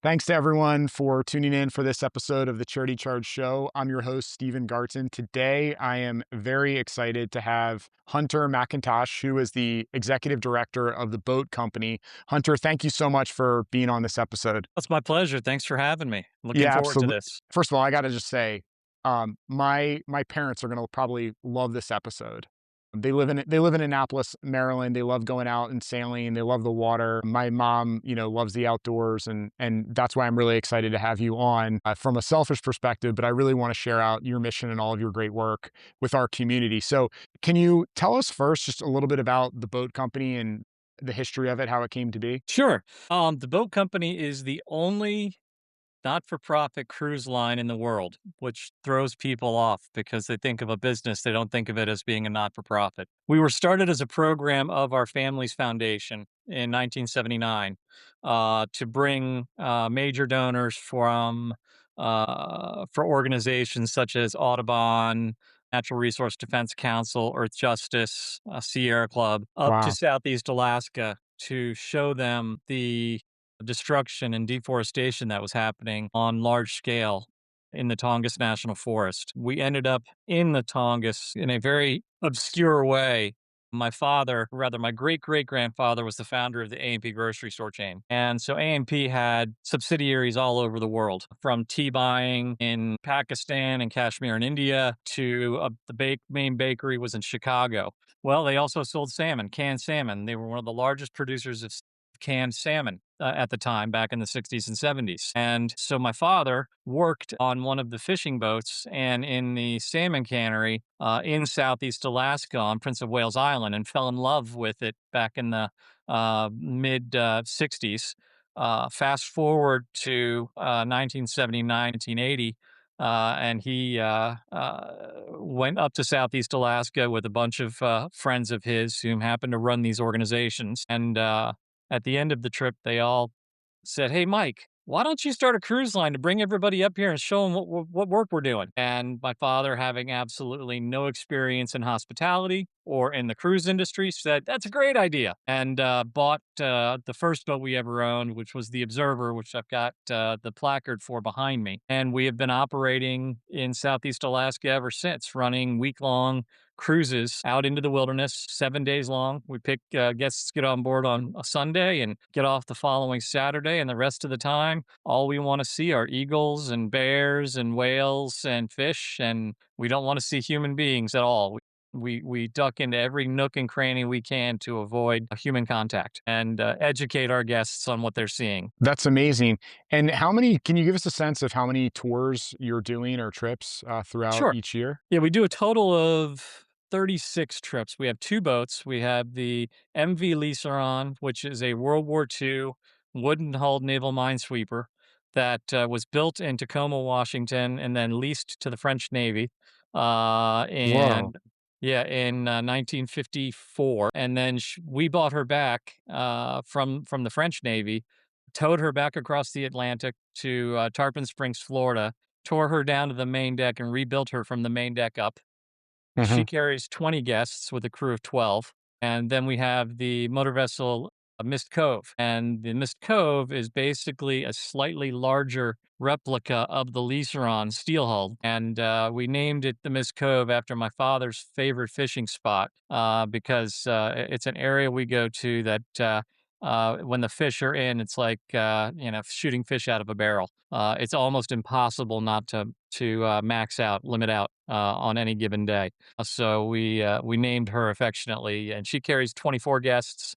Thanks to everyone for tuning in for this episode of the Charity Charge Show. I'm your host, Stephen Garton. Today, I am very excited to have Hunter McIntosh, who is the executive director of the boat company. Hunter, thank you so much for being on this episode. It's my pleasure. Thanks for having me. Looking Yeah, forward to absolutely. this. First of all, I got to just say, my parents are going to probably love this episode. They live in Annapolis, Maryland. They love going out and sailing. They love the water. My mom, loves the outdoors, and that's why I'm really excited to have you on from a selfish perspective. But I really want to share out your mission and all of your great work with our community. So, can you tell us first just a little bit about the boat company and the history of it, how it came to be? Sure. The boat company is the only not-for-profit cruise line in the world, which throws people off because they think of a business. They don't think of it as being a not-for-profit. We were started as a program of our family's foundation in 1979 to bring major donors for organizations such as Audubon, Natural Resource Defense Council, Earth Justice, Sierra Club, up to Wow. Southeast Alaska to show them the destruction and deforestation that was happening on large scale in the Tongass National Forest. We ended up in the Tongass in a very obscure way. My father, rather my great great grandfather, was the founder of the A&P grocery store chain. And so A&P had subsidiaries all over the world, from tea buying in Pakistan and Kashmir in India to the main bakery was in Chicago. Well, they also sold salmon, canned salmon. They were one of the largest producers of canned salmon at the time, back in the 60s and 70s. And so my father worked on one of the fishing boats and in the salmon cannery in Southeast Alaska on Prince of Wales Island, and fell in love with it back in the mid 60s. Fast forward to 1979, 1980. And he went up to Southeast Alaska with a bunch of friends of his who happened to run these organizations. And at the end of the trip, they all said, "Hey, Mike, why don't you start a cruise line to bring everybody up here and show them what work we're doing?" And my father, having absolutely no experience in hospitality or in the cruise industry, said, "That's a great idea," and bought the first boat we ever owned, which was the Observer, which I've got the placard for behind me. And we have been operating in Southeast Alaska ever since, running week-long cruises out into the wilderness, 7 days long. We pick guests get on board on a Sunday and get off the following Saturday. And the rest of the time, all we want to see are eagles and bears and whales and fish. And we don't want to see human beings at all. We duck into every nook and cranny we can to avoid human contact and educate our guests on what they're seeing. That's amazing. And can you give us a sense of how many tours you're doing or trips throughout Sure. each year? Yeah, we do a total of 36 trips. We have two boats. We have the MV Liseron, which is a World War II wooden-hulled naval minesweeper that was built in Tacoma, Washington, and then leased to the French Navy. Whoa. And yeah, in 1954, and then we bought her back from the French Navy, towed her back across the Atlantic to Tarpon Springs, Florida, tore her down to the main deck and rebuilt her from the main deck up. She Hmm. carries 20 guests with a crew of 12. And then we have the motor vessel Mist Cove. And the Mist Cove is basically a slightly larger replica of the Liseron steel hull. And we named it the Mist Cove after my father's favorite fishing spot because it's an area we go to that when the fish are in, it's like shooting fish out of a barrel. It's almost impossible not to max out, limit out on any given day. So we named her affectionately, and she carries 24 guests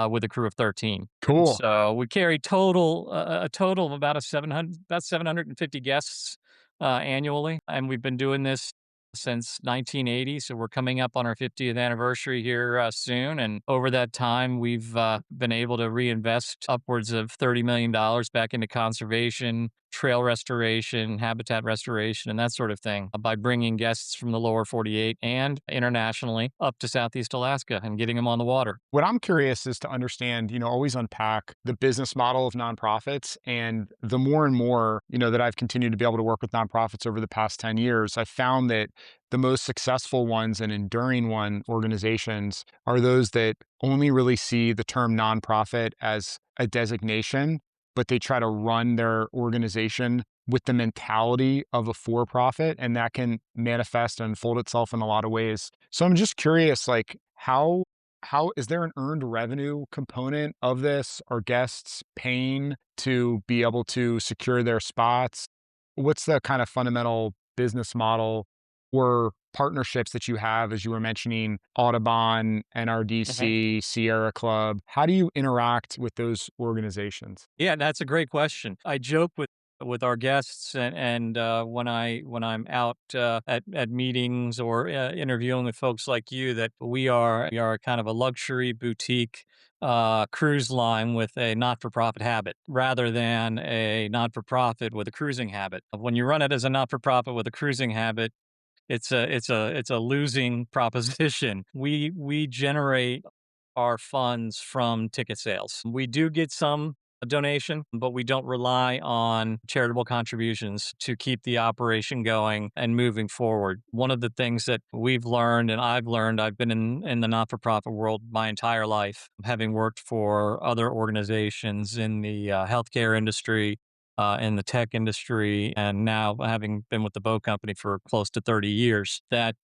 with a crew of 13. Cool. So we carry a total of about 750 guests annually, and we've been doing this since 1980. So we're coming up on our 50th anniversary here soon. And over that time, we've been able to reinvest upwards of $30 million back into conservation, trail restoration, habitat restoration, and that sort of thing by bringing guests from the lower 48 and internationally up to Southeast Alaska and getting them on the water. What I'm curious is to understand, always unpack the business model of nonprofits. And the more and more, that I've continued to be able to work with nonprofits over the past 10 years, I've found that the most successful ones and enduring organizations are those that only really see the term nonprofit as a designation, but they try to run their organization with the mentality of a for profit, and that can manifest and unfold itself in a lot of ways. So I'm just curious, like how is there an earned revenue component of this? Are guests paying to be able to secure their spots? What's the kind of fundamental business model or partnerships that you have, as you were mentioning, Audubon, Mhm. NRDC, Sierra Club? How do you interact with those organizations? Yeah, that's a great question. I joke with our guests and when I'm out at meetings or interviewing with folks like you that we are kind of a luxury boutique cruise line with a not for profit habit rather than a not for profit with a cruising habit. When you run it as a not for profit with a cruising habit, it's a losing proposition. We generate our funds from ticket sales. We do get some donation, but we don't rely on charitable contributions to keep the operation going and moving forward. One of the things that we've learned and I've learned, I've been in the not-for-profit world my entire life, having worked for other organizations in the healthcare industry, in the tech industry, and now having been with the boat company for close to 30 years, that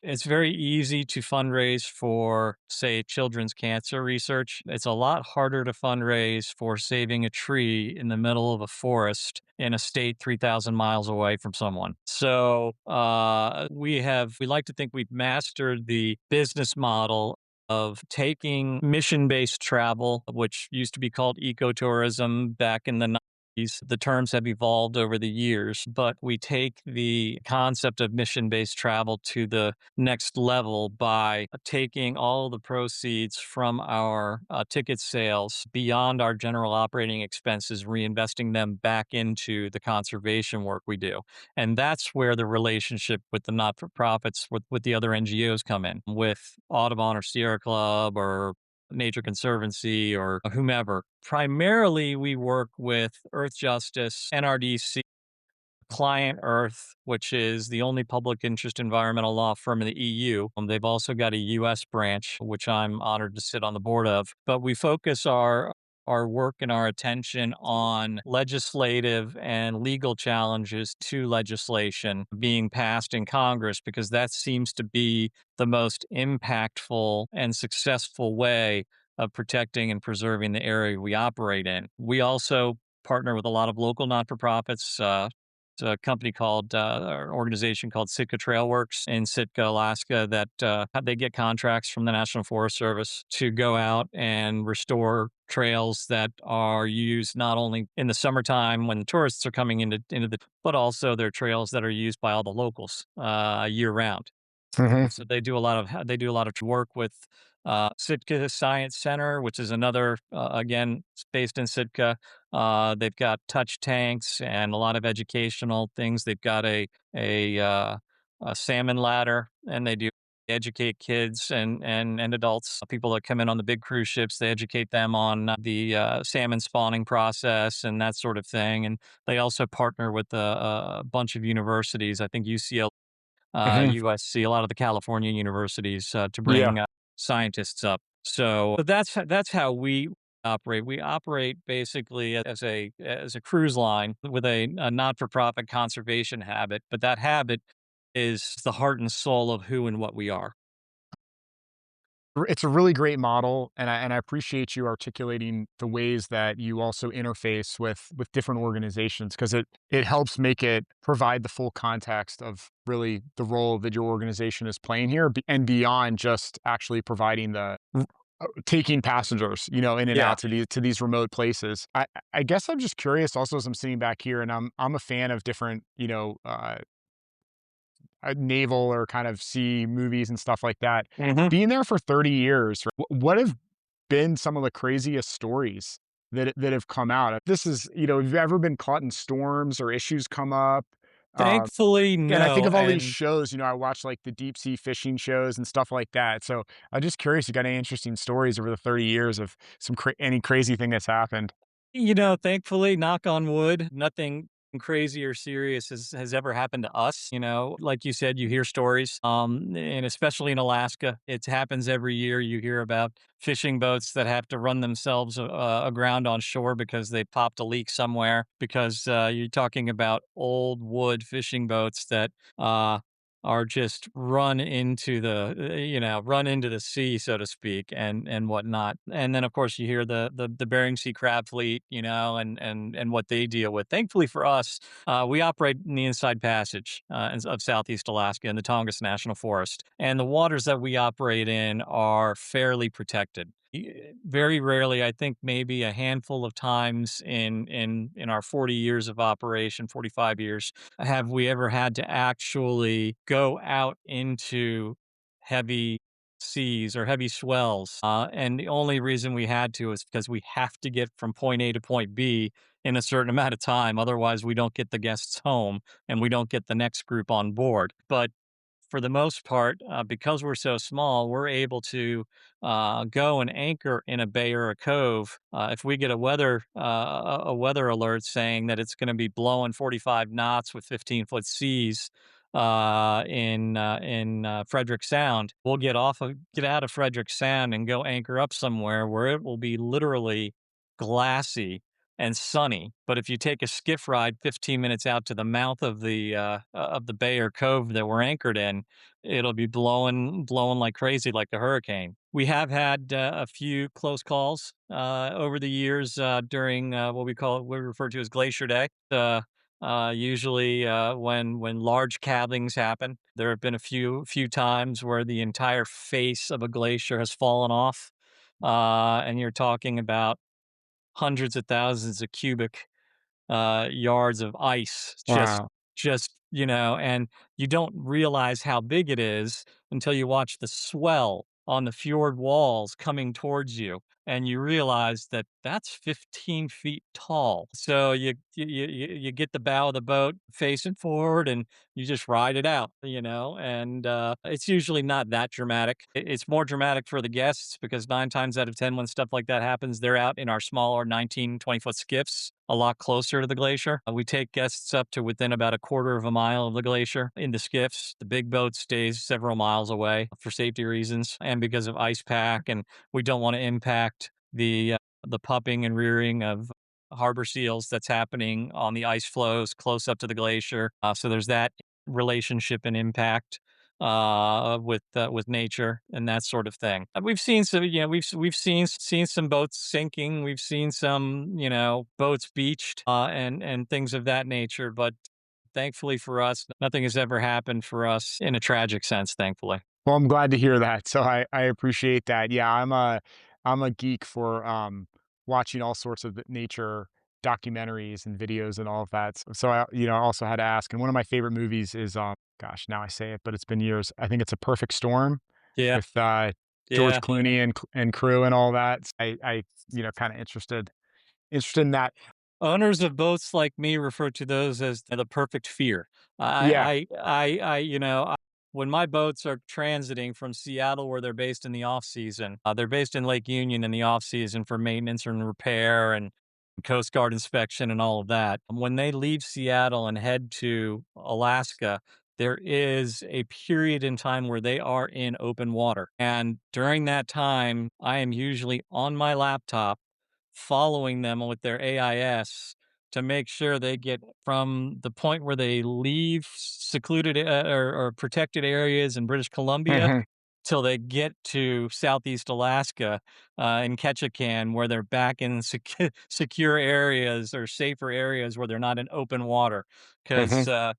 it's very easy to fundraise for, say, children's cancer research. It's a lot harder to fundraise for saving a tree in the middle of a forest in a state 3,000 miles away from someone. So we like to think we've mastered the business model of taking mission based travel, which used to be called ecotourism back in the the terms have evolved over the years, but we take the concept of mission based travel to the next level by taking all the proceeds from our ticket sales beyond our general operating expenses, reinvesting them back into the conservation work we do. And that's where the relationship with the not for profits, with the other NGOs come in, with Audubon or Sierra Club or Nature Conservancy or whomever. Primarily, we work with Earth Justice, NRDC, Client Earth, which is the only public interest environmental law firm in the EU. They've also got a US branch, which I'm honored to sit on the board of. But we focus our work and our attention on legislative and legal challenges to legislation being passed in Congress because that seems to be the most impactful and successful way of protecting and preserving the area we operate in. We also partner with a lot of local not-for-profits. It's a company called, or organization called Sitka Trailworks in Sitka, Alaska, that they get contracts from the National Forest Service to go out and restore trails that are used not only in the summertime when the tourists are coming into the, but also they're trails that are used by all the locals year round. Mhm, So they do a lot of work with Sitka Science Center, which is another again it's based in Sitka. They've got touch tanks and a lot of educational things. They've got a, uh, a salmon ladder, and they do educate kids and adults, people that come in on the big cruise ships. They educate them on the salmon spawning process and that sort of thing. And they also partner with a bunch of universities. I think UCLA, mhm. USC, a lot of the California universities to Yeah. bring scientists up. So that's how we operate. We operate basically as a cruise line with a not for profit conservation habit, but that habit is the heart and soul of who and what we are. It's a really great model, and I appreciate you articulating the ways that you also interface with different organizations because it helps make it provide the full context of really the role that your organization is playing here, and beyond just actually providing taking passengers, in and Yeah. out to these remote places. I guess I'm just curious also as I'm sitting back here, and I'm a fan of different, naval or kind of sea movies and stuff like that. Hmm. Being there for 30 years, what have been some of the craziest stories that have come out? This is, have you ever been caught in storms or issues come up? Um, Thankfully, and I think no. of all these And shows, I watch like the deep sea fishing shows and stuff like that. So I'm just curious, you got any interesting stories over the 30 years of any crazy thing that's happened? thankfully, knock on wood, nothing crazy or serious has ever happened to us. You know, like you said, you hear stories, and especially in Alaska, it happens every year. You hear about fishing boats that have to run themselves aground on shore because they popped a leak somewhere. Because you're talking about old wood fishing boats that are just run into the sea, so to speak, and whatnot. And then of course you hear the Bering Sea crab fleet, and what they deal with. Thankfully for us, we operate in the Inside Passage of Southeast Alaska in the Tongass National Forest, and the waters that we operate in are fairly protected. Very rarely, I think maybe a handful of times in our 40 years of operation, 45 years, have we ever had to actually go out into heavy seas or heavy swells? And the only reason we had to is because we have to get from point A to point B in a certain amount of time. Otherwise, we don't get the guests home and we don't get the next group on board. But for the most part, because we're so small, we're able to go and anchor in a bay or a cove. If we get a weather alert saying that it's going to be blowing 45 knots with 15-foot seas in Frederick Sound, we'll get out of Frederick Sound and go anchor up somewhere where it will be literally glassy and sunny. But if you take a skiff ride 15 minutes out to the mouth of the bay or cove that we're anchored in, it'll be blowing like crazy, like a hurricane. We have had a few close calls over the years during what we refer to as Glacier Day. Usually, when large calvings happen, there have been a few times where the entire face of a glacier has fallen off, and you're talking about hundreds of thousands of cubic yards of ice Wow. and you don't realize how big it is until you watch the swell on the fjord walls coming towards you, and you realize that that's 15 feet tall. So you get the bow of the boat facing forward, and you just ride it out, and it's usually not that dramatic. It's more dramatic for the guests because 9 times out of 10, when stuff like that happens, they're out in our smaller 19, 20-foot skiffs a lot closer to the glacier. We take guests up to within about a quarter of a mile of the glacier in the skiffs. The big boat stays several miles away for safety reasons and because of ice pack, and we don't want to impact the pupping and rearing of harbor seals that's happening on the ice flows close up to the glacier. So there's that relationship and impact with nature and that sort of thing. We've seen some, we've seen some boats sinking. We've seen some, boats beached and things of that nature. But thankfully for us, nothing has ever happened for us in a tragic sense. Thankfully. Well, I'm glad to hear that. So I appreciate that. Yeah, I'm a geek for watching all sorts of nature documentaries and videos and all of that. So I also had to ask. And one of my favorite movies is gosh, now I say it, but it's been years. I think it's A Perfect Storm Yeah. with George Yeah. Clooney and crew and all that. So I kind of interested in that. Owners of boats like me refer to those as the perfect fear. Yeah. When my boats are transiting from Seattle, where they're based in the off season, they're based in Lake Union in the off season for maintenance and repair and Coast Guard inspection and all of that. When they leave Seattle and head to Alaska, there is a period in time where they are in open water. And during that time, I am usually on my laptop following them with their AIS to make sure they get from the point where they leave secluded or protected areas in British Columbia Mhm. till they get to Southeast Alaska in Ketchikan, where they're back in secure areas or safer areas where they're not in open water. Because Mhm.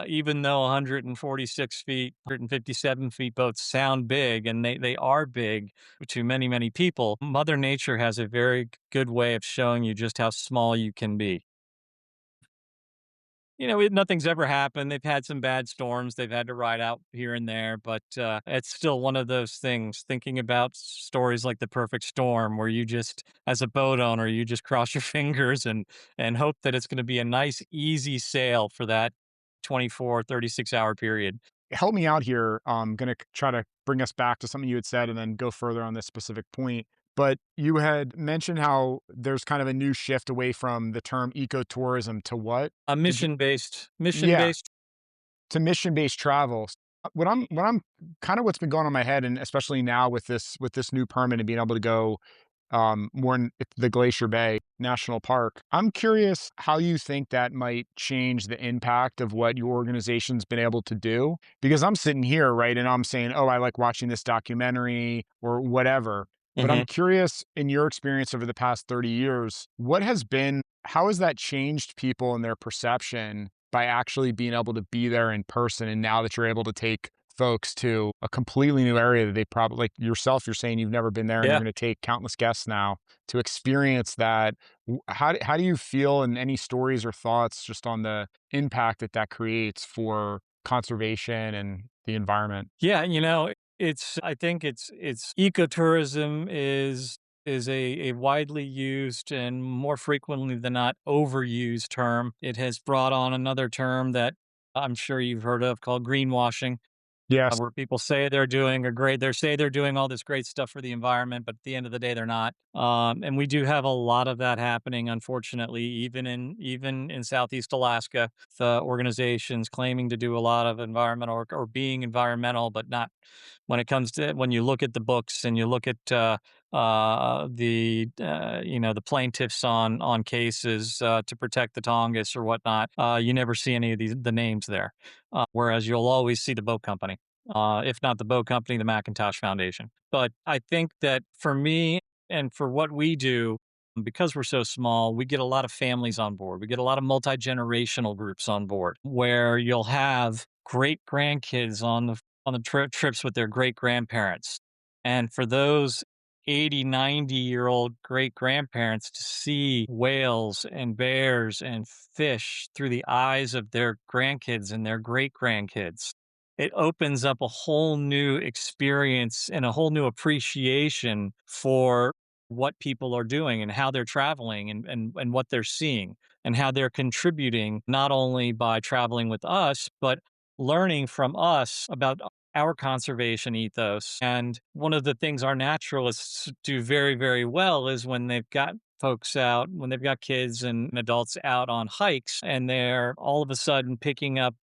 even though 146 feet, 157 feet boats sound big, and they are big to many, many people, Mother Nature has a very good way of showing you just how small you can be. Nothing's ever happened. They've had some bad storms. They've had to ride out here and there, but it's still one of those things. Thinking about stories like the perfect storm, where you just, as a boat owner, you just cross your fingers and hope that it's going to be a nice, easy sail for that 24, 36 hour period. Help me out here. I'm gonna try to bring us back to something you had said, and then go further on this specific point. But you had mentioned how there's kind of a new shift away from the term ecotourism to what? A Did you mission Yeah, based. to mission-based travel. What I'm kinda what's been going on in my head, and especially now with this new permit and being able to go more in the Glacier Bay National Park. I'm curious how you think that might change the impact of what your organization's been able to do. Because I'm sitting here, right, and I'm saying, oh, I like watching this documentary or whatever. But I'm Mhm. curious, in your experience over the past 30 years, how has that changed people and their perception by actually being able to be there in person? And now that you're able to take folks to a completely new area that they probably like yourself, you're saying you've never been there and you're Yeah. going to take countless guests now to experience that. How do you feel, and any stories or thoughts just on the impact that that creates for conservation and the environment? Yeah, it's I think it's ecotourism is a widely used and more frequently than not overused term. It has brought on another term that I'm sure you've heard of called greenwashing. Yes. Where people say they're doing all this great stuff for the environment, but at the end of the day, they're not. And we do have a lot of that happening, unfortunately, even in Southeast Alaska. The organizations claiming to do a lot of environmental or being environmental, but not when you look at the books and you look at the plaintiffs on cases to protect the Tongass or whatnot. You never see any of the names there, whereas you'll always see the boat company, if not the boat company, the Macintosh Foundation. But I think that for me and for what we do, because we're so small, we get a lot of families on board. We get a lot of multi generational groups on board where you'll have great grandkids on the trips with their great grandparents. And for those 80, 90-year-old great grandparents to see whales and bears and fish through the eyes of their grandkids and their great grandkids, it opens up a whole new experience and a whole new appreciation for what people are doing and how they're traveling and what they're seeing and how they're contributing not only by traveling with us, but learning from us about our conservation ethos. And one of the things our naturalists do very, very well is when they've got kids and adults out on hikes and they're all of a sudden picking up,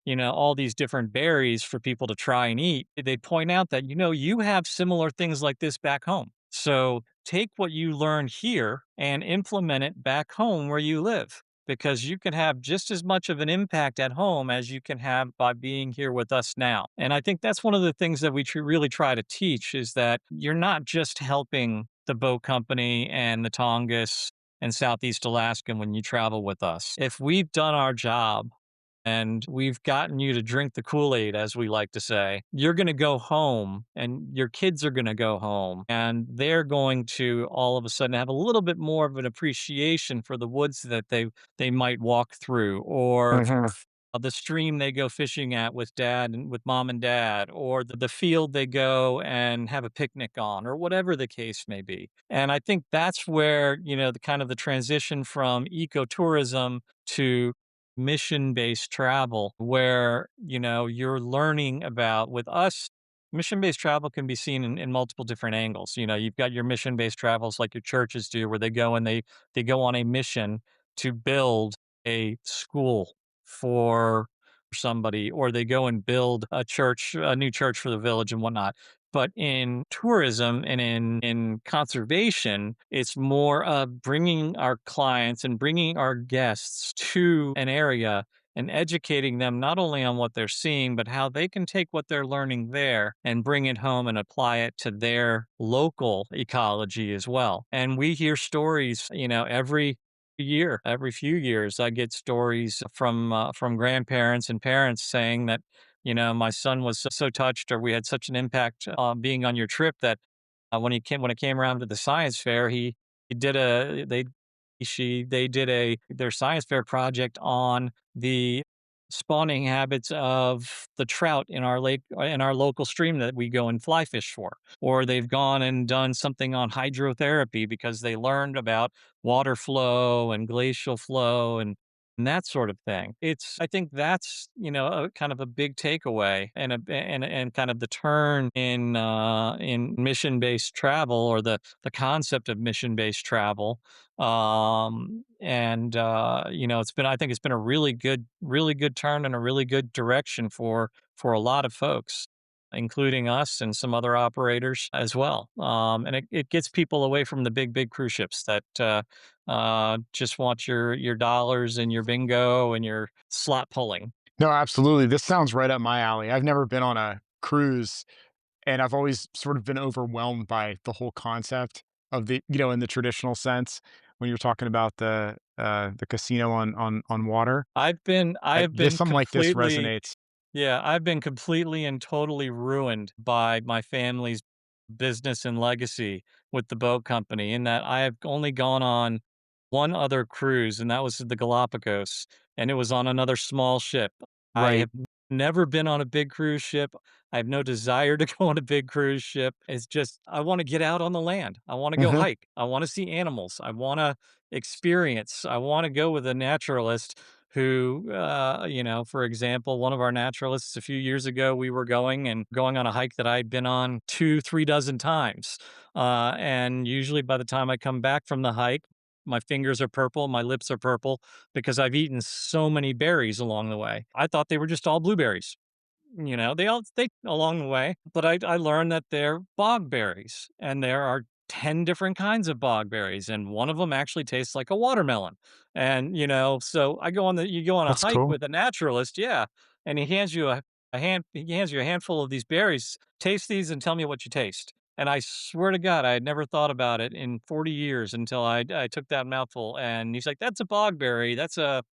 all these different berries for people to try and eat, they point out that, you have similar things like this back home. So take what you learn here and implement it back home where you live, because you can have just as much of an impact at home as you can have by being here with us now. And I think that's one of the things that we really try to teach is that you're not just helping the boat company and the Tongass and Southeast Alaska when you travel with us. If we've done our job and we've gotten you to drink the Kool-Aid, as we like to say, you're going to go home and your kids are going to go home and they're going to all of a sudden have a little bit more of an appreciation for the woods that they might walk through, or Mhm. the stream they go fishing at with dad and with mom and dad, or the field they go and have a picnic on, or whatever the case may be. And I think that's where, the kind of the transition from ecotourism to mission based travel, where, you're learning about with us. Mission based travel can be seen in multiple different angles. You've got your mission based travels like your churches do, where they go on a mission to build a school for somebody, or they go and build a new church for the village and whatnot. But in tourism and in conservation, it's more of bringing our clients and bringing our guests to an area and educating them not only on what they're seeing, but how they can take what they're learning there and bring it home and apply it to their local ecology as well. And we hear stories, every few years, I get stories from grandparents and parents saying that, my son was so touched, or we had such an impact being on your trip that when it came around to the science fair, he did a they did their science fair project on the spawning habits of the trout in our lake, in our local stream that we go and fly fish for. Or they've gone and done something on hydrotherapy because they learned about water flow and glacial flow and and that sort of thing. I think that's, a kind of a big takeaway and kind of the turn in mission-based travel, or the concept of mission-based travel. I think it's been a really good turn and a really good direction for a lot of folks, including us and some other operators as well. And it gets people away from the big cruise ships that just want your dollars and your bingo and your slot pulling. No, absolutely. This sounds right up my alley. I've never been on a cruise, and I've always sort of been overwhelmed by the whole concept of in the traditional sense when you're talking about the casino on water. I have This been something like this completely resonates. Yeah, I've been completely and totally ruined by my family's business and legacy with the boat company, in that I have only gone on one other cruise, and that was to the Galapagos, and it was on another small ship. I Right. have never been on a big cruise ship. I have no desire to go on a big cruise ship. It's just, I want to get out on the land. I want to go Mhm. hike. I want to see animals. I want to experience. I want to go with a naturalist who, for example, one of our naturalists a few years ago, we were going on a hike that I'd been on two, 3 dozen times. And usually by the time I come back from the hike, my fingers are purple, my lips are purple because I've eaten so many berries along the way. I thought they were just all blueberries. They along the way, but I learned that they're bog berries, and there are 10 different kinds of bog berries, and one of them actually tastes like a watermelon. And, so I go on the you go on a That's hike cool. with a naturalist, yeah, and he hands you a handful of these berries. "Taste these and tell me what you taste." And I swear to God, I had never thought about it in 40 years until I took that mouthful, and he's like, "That's a bogberry.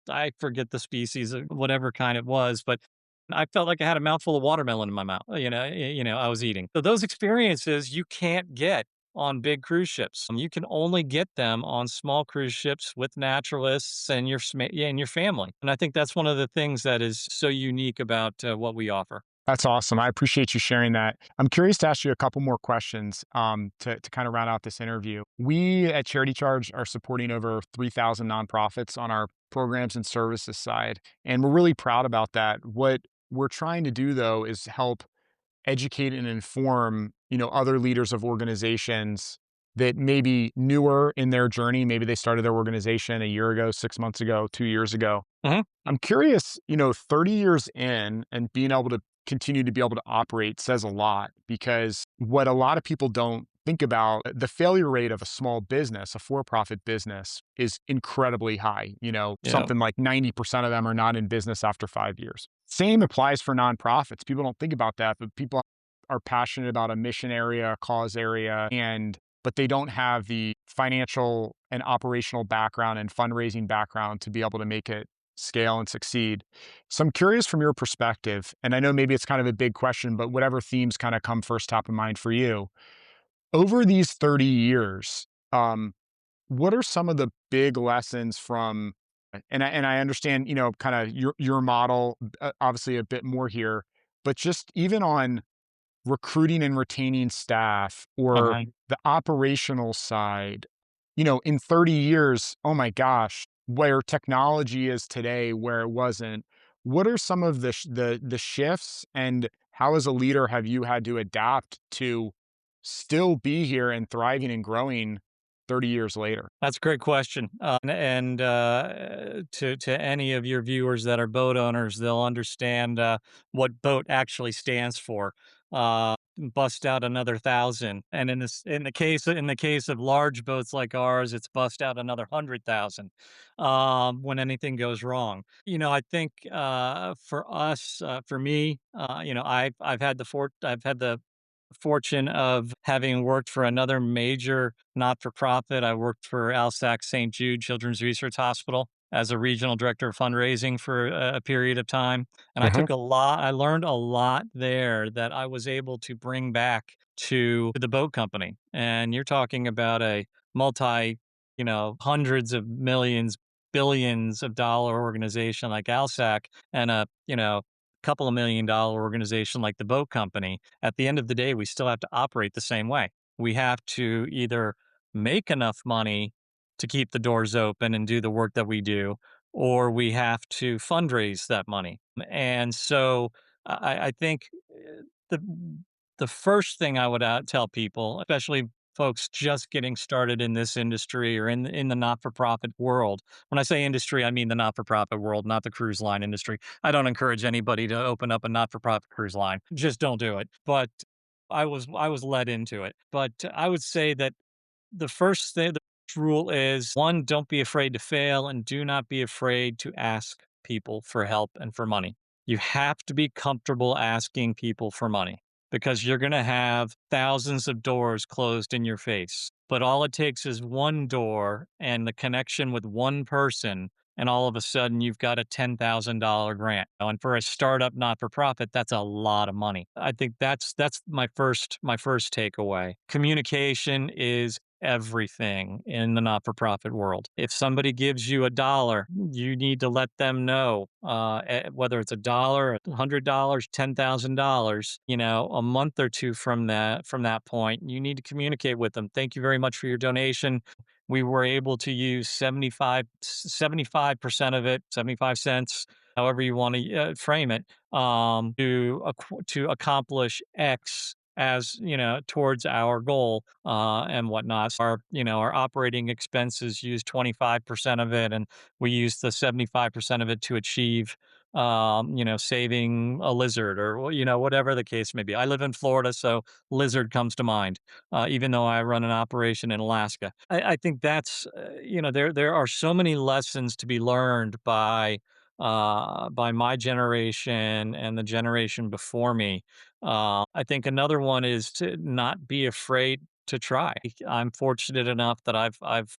I forget the species of whatever kind it was, but I felt like I had a mouthful of watermelon in my mouth, I was eating." So those experiences you can't get on big cruise ships. You can only get them on small cruise ships with naturalists and and your family. And I think that's one of the things that is so unique about what we offer. That's awesome. I appreciate you sharing that. I'm curious to ask you a couple more questions to kind of round out this interview. We at Charity Charge are supporting over 3,000 nonprofits on our programs and services side, and we're really proud about that. What we're trying to do, though, is help educate and inform, other leaders of organizations that may be newer in their journey. Maybe they started their organization a year ago, 6 months ago, 2 years ago. Mhm. I'm curious, 30 years in and being able to continue to be able to operate says a lot, because what a lot of people don't think about, the failure rate of a small business, a for-profit business, is incredibly high. Yeah. Something like 90% of them are not in business after 5 years. Same applies for nonprofits. People don't think about that, but people are passionate about a mission area, a cause area, but they don't have the financial and operational background and fundraising background to be able to make it scale and succeed. So I'm curious from your perspective, and I know maybe it's kind of a big question, but whatever themes kind of come first top of mind for you. Over these 30 years, what are some of the big lessons from, and I understand, kind of your model, obviously a bit more here, but just even on recruiting and retaining staff or Uh-huh. the operational side, in 30 years, oh my gosh, where technology is today, where it wasn't, what are some of the shifts, and how as a leader have you had to adapt to still be here and thriving and growing 30 years later? That's a great question. To any of your viewers that are boat owners, they'll understand what boat actually stands for. Bust out another 1,000, and in the case of large boats like ours, it's bust out another 100,000 when anything goes wrong. I think for us, for me, I've had the fortune of having worked for another major not-for-profit. I worked for Alsac St. Jude Children's Research Hospital as a regional director of fundraising for a period of time. And Uh-huh. I learned a lot there that I was able to bring back to the boat company. And you're talking about a multi, hundreds of millions, billions of dollar organization like Alsac, and a, couple of $1 million organization like the boat company. At the end of the day, we still have to operate the same way. We have to either make enough money to keep the doors open and do the work that we do, or we have to fundraise that money. And so I think the the first thing I would tell people, especially folks just getting started in this industry or in the not for profit world. When I say industry, I mean the not for profit world, not the cruise line industry. I don't encourage anybody to open up a not for profit cruise line. Just don't do it. But I was led into it. But I would say that the first rule is one, don't be afraid to fail and do not be afraid to ask people for help and for money. You have to be comfortable asking people for money because you're going to have thousands of doors closed in your face. But all it takes is one door and the connection with one person. And all of a sudden, you've got a $10,000 grant. And for a startup not for profit, that's a lot of money. I think that's my first takeaway. Communication is everything in the not-for-profit world. If somebody gives you $1, you need to let them know, whether it's $1, $100, $10,000. A month or two from that point, you need to communicate with them. Thank you very much for your donation. We were able to use 75% of it, 75 cents, however you want to frame it, to accomplish X as towards our goal and whatnot. So our operating expenses use 25% of it, and we use the 75% of it to achieve saving a lizard or whatever the case may be. I live in Florida, so lizard comes to mind. Even though I run an operation in Alaska, I think that's there are so many lessons to be learned by my generation and the generation before me. I think another one is to not be afraid to try. I'm fortunate enough that I've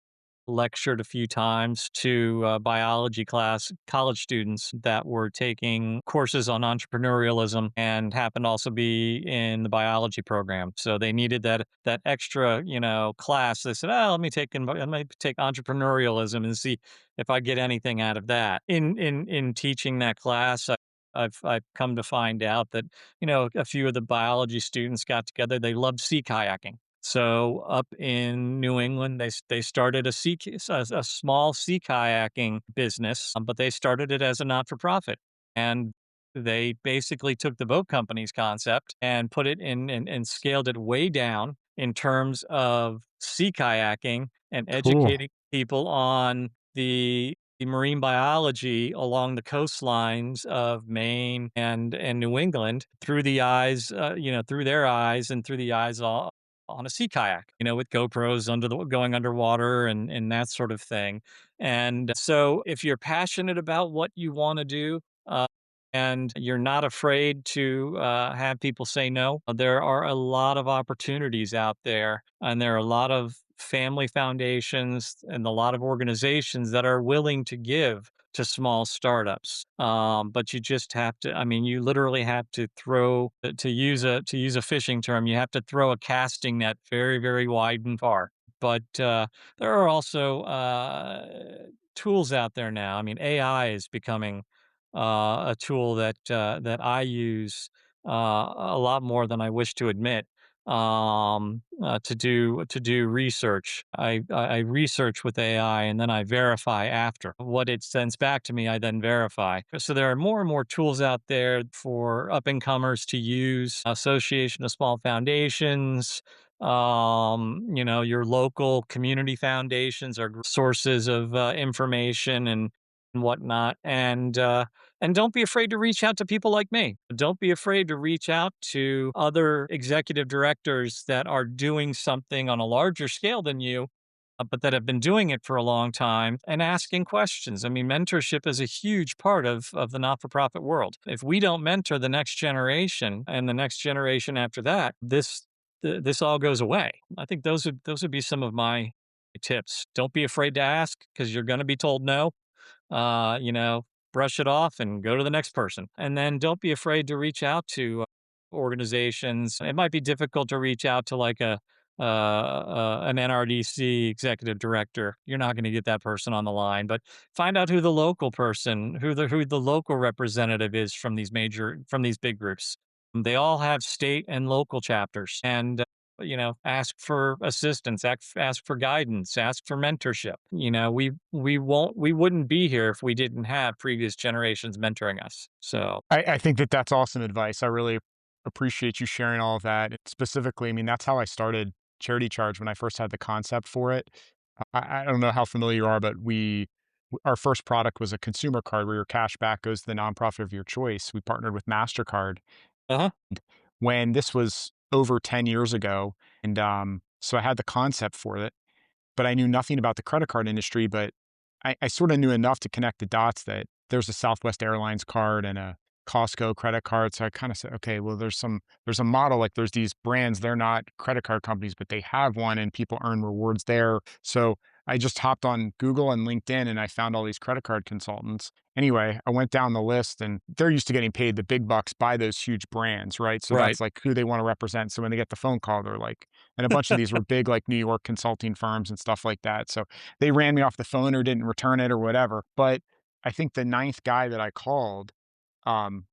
lectured a few times to biology class college students that were taking courses on entrepreneurialism and happened to also be in the biology program. So they needed that extra class. They said, "Oh, let me take entrepreneurialism and see if I get anything out of that." In teaching that class, I've come to find out that a few of the biology students got together. They loved sea kayaking. So up in New England, they started a small sea kayaking business, but they started it as a not for profit, and they basically took the boat company's concept and put it in and scaled it way down in terms of sea kayaking and Cool. educating people on the marine biology along the coastlines of Maine and New England through the eyes, through their eyes and through the eyes on a sea kayak, with GoPros going underwater and that sort of thing. And so if you're passionate about what you want to do, and you're not afraid to have people say no, there are a lot of opportunities out there, and there are a lot of family foundations and a lot of organizations that are willing to give to small startups. But you just have to. I mean, you literally have to throw to use a fishing term. You have to throw a casting net very very wide and far. But there are also tools out there now. I mean, AI is becoming a tool that I use a lot more than I wish to admit to do research. I research with AI and then I verify after what it sends back to me. I then verify. So there are more and more tools out there for up and comers to use. Association of Small Foundations. Your local community foundations are sources of information and whatnot. And don't be afraid to reach out to people like me. Don't be afraid to reach out to other executive directors that are doing something on a larger scale than you, but that have been doing it for a long time and asking questions. I mean, mentorship is a huge part of the not for profit world. If we don't mentor the next generation and the next generation after that, this all goes away. I think those would be some of my tips. Don't be afraid to ask because you're going to be told no. uh, you know, brush it off and go to the next person. And then don't be afraid to reach out to organizations. It might be difficult to reach out to like an NRDC executive director. You're not going to get that person on the line, but find out who the local person, who the local representative is from these big groups. They all have state and local chapters, and ask for assistance, ask for guidance, ask for mentorship. We wouldn't be here if we didn't have previous generations mentoring us. So, I think that that's awesome advice. I really appreciate you sharing all of that. Specifically, I mean, that's how I started Charity Charge when I first had the concept for it. I don't know how familiar you are, but our first product was a consumer card where your cash back goes to the nonprofit of your choice. We partnered with MasterCard uh-huh. when this was over 10 years ago. And so I had the concept for it, but I knew nothing about the credit card industry. But I sort of knew enough to connect the dots that there's a Southwest Airlines card and a Costco credit card. So I kind of said, okay, well, there's a model, like there's these brands, they're not credit card companies, but they have one and people earn rewards there. So I just hopped on Google and LinkedIn and I found all these credit card consultants. Anyway, I went down the list and they're used to getting paid the big bucks by those huge brands, right? So Right. that's like who they want to represent. So when they get the phone call, they're like, and a bunch of these were big, like New York consulting firms and stuff like that. So they ran me off the phone or didn't return it or whatever. But I think the ninth guy that I called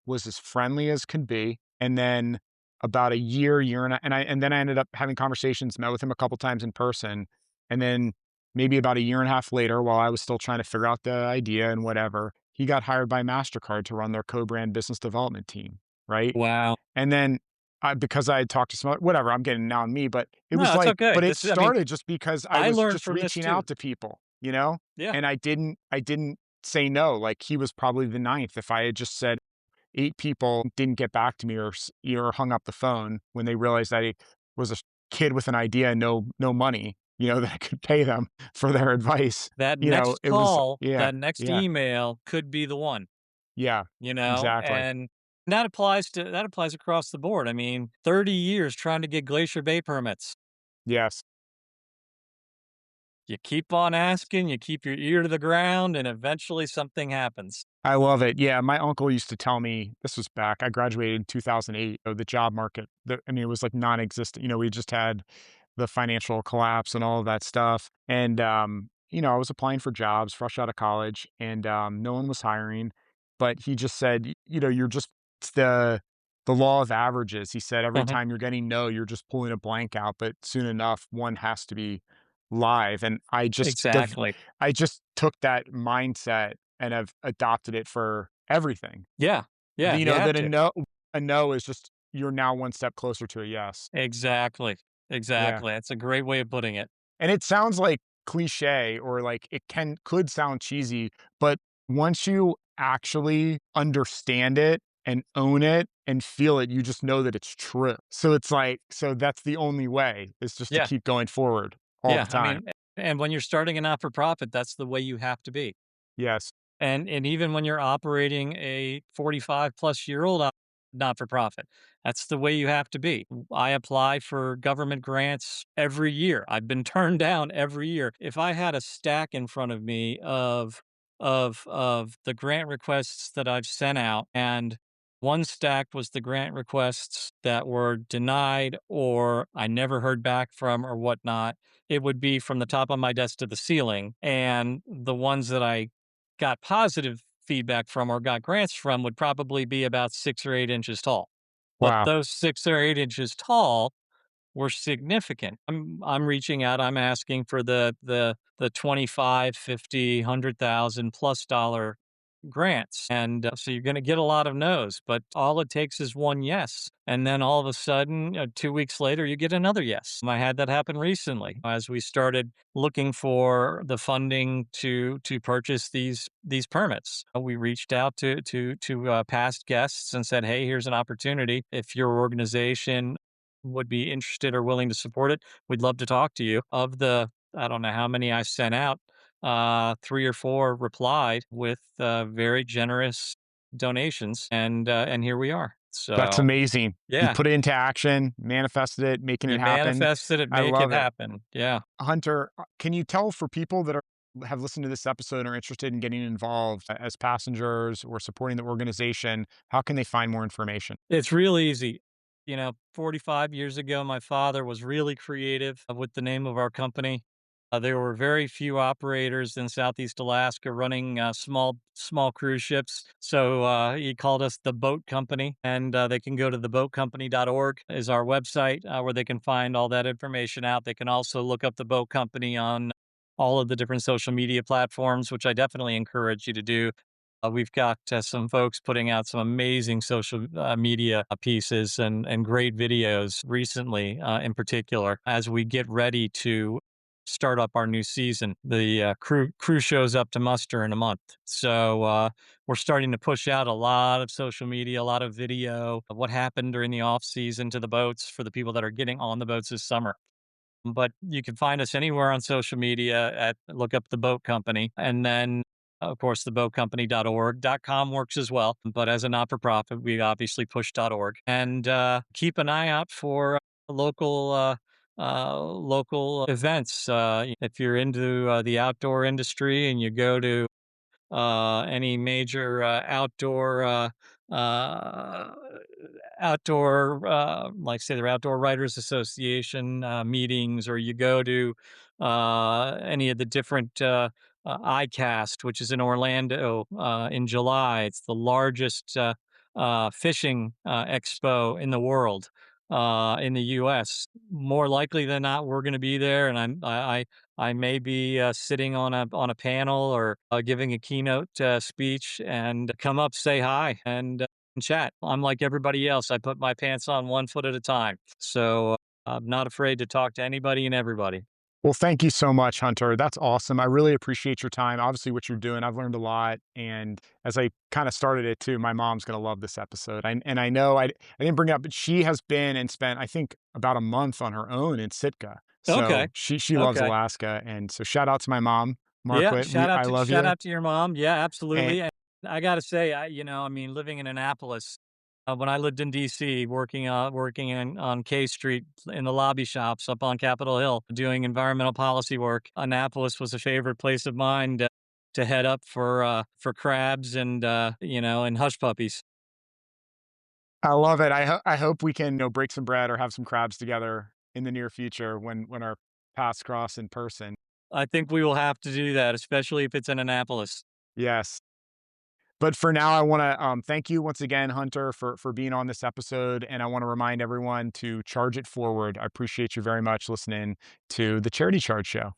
was as friendly as can be. And then about a year and then I ended up having conversations, met with him a couple times in person. And then maybe about a year and a half later, while I was still trying to figure out the idea and whatever, he got hired by MasterCard to run their co-brand business development team. Right. Wow. And then because I had talked to some, whatever, I'm getting now on me, but it was No, it's like, okay. but it This is, I mean, started just because I I was learned just from this reaching too. out to people, you know? Yeah. And I didn't say no. Like he was probably the ninth. If I had just said, 8 people didn't get back to me or hung up the phone when they realized that I was a kid with an idea and no money, that I could pay them for their advice. That next It was call, yeah, that next yeah, email could be the one, yeah, exactly. and that applies across the board. I mean, 30 years trying to get Glacier Bay permits. Yes. You keep on asking, you keep your ear to the ground, and eventually something happens. I love it. Yeah, my uncle used to tell me this was back. I graduated in 2008. The job market, I mean, it was like non-existent. We just had the financial collapse and all of that stuff. And I was applying for jobs fresh out of college, and no one was hiring. But he just said, you're just it's the law of averages. He said every Mhm. time you're getting no, you're just pulling a blank out, but soon enough, one has to be live. And Exactly. I just took that mindset and have adopted it for everything. Yeah. Yeah, you have That to. a no is just you're now one step closer to a yes. Exactly. Yeah. Exactly. That's a great way of putting it. And it sounds like cliche or like it could sound cheesy, but once you actually understand it and own it and feel it, you just know that it's true. So it's like, so that's the only way is just to Yeah. keep going forward all the Yeah. I time. mean, and when you're starting a not for profit, that's the way you have to be. Yes. And even when you're operating a 45-plus-year-old not-for-profit, that's the way you have to be. I apply for government grants every year. I've been turned down every year. If I had a stack in front of me of the grant requests that I've sent out, and one stack was the grant requests that were denied or I never heard back from or whatnot, it would be from the top of my desk to the ceiling. And the ones that I got positive feedback from or got grants from would probably be about 6 or 8 inches tall. But Wow. those 6 or 8 inches tall were significant. I'm reaching out, I'm asking for the 25, 50, 100,000 plus dollar grants. And so you're going to get a lot of no's, but all it takes is one yes. And then all of a sudden, 2 weeks later, you get another yes. I had that happen recently as we started looking for the funding to purchase these permits. We reached out to past guests and said, "Hey, here's an opportunity. If your organization would be interested or willing to support it, we'd love to talk to you." Of the, I don't know how many I sent out, 3 or 4 replied with very generous donations, and here we are. That's So amazing. You yeah, put it into action, manifested it, making it you happen. manifested it, I make it love it. happen. Yeah. Hunter, can you tell for people that have listened to this episode and are interested in getting involved as passengers or supporting the organization, how can they find more information? It's real easy. 45 years ago, my father was really creative with the name of our company. There were very few operators in Southeast Alaska running small cruise ships. So he called us the boat company, and they can go to theboatcompany.org is our website where they can find all that information out. They can also look up the boat company on all of the different social media platforms, which I definitely encourage you to do. We've got some folks putting out some amazing social media pieces and great videos recently, in particular, as we get ready to start up our new season. The crew shows up to muster in a month, so we're starting to push out a lot of social media, a lot of video of what happened during the off season to the boats for the people that are getting on the boats this summer. But you can find us anywhere on social media at look up the boat company. And then, of course, theboatcompany.org. .com works as well. But as a not for profit, we obviously push .org. And keep an eye out for local events. If you're into the outdoor industry and you go to any major uh, like say their Outdoor Writers Association meetings, or you go to any of the different ICAST, which is in Orlando in July. It's the largest fishing expo in the world. In the U.S., more likely than not, we're going to be there, and I may be sitting on a panel or giving a keynote speech, and come up, say hi, and chat. I'm like everybody else. I put my pants on one foot at a time, so I'm not afraid to talk to anybody and everybody. Well, thank you so much, Hunter. That's awesome. I really appreciate your time. Obviously, what you're doing, I've learned a lot. And as I kind of started it too, my mom's going to love this episode. And I know I didn't bring it up, but she has been and spent, I think, about a month on her own in Sitka. Okay, So she loves okay. Alaska. And so shout out to my mom, Yeah, Margaret. I love shout you. out to your mom. Yeah, And absolutely. And I gotta say, I mean, living in Annapolis, when I lived in DC, working on K Street in the lobby shops up on Capitol Hill, doing environmental policy work, Annapolis was a favorite place of mine to head up for crabs and and hush puppies. I love it. I hope we can, break some bread or have some crabs together in the near future when our paths cross in person. I think we will have to do that, especially if it's in Annapolis. Yes. But for now, I want to thank you once again, Hunter, for being on this episode, and I want to remind everyone to charge it forward. I appreciate you very much listening to the Charity Charge Show.